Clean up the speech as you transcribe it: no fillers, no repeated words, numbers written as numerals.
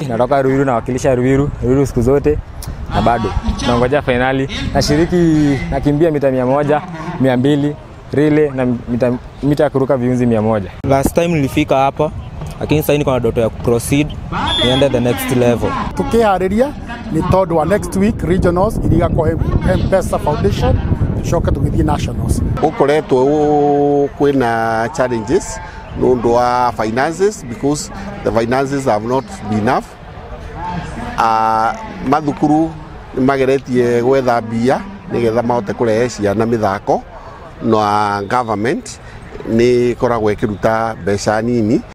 Natoka Ruiru na wakilisha Ruiru siku zote na bado tunangoja finali. Nashiriki nakimbia mita 100, 200, relay na mita kuruka viunzi 100. Last time nilifika hapa lakini sasa niko na ndoto ya proceed niende the next level. Tukiharĩria ni tondu wa next week regionals iriga kwa M-Pesa Foundation shoka tugithie nationals. Ukoretwo kwina challenges nundu wa finances because the finances have not been enough. Mathukuru mageretie gwetha mbia nigetha mahote kurehe ciana mithako na government ni koragwo ikiruta mbeca nini.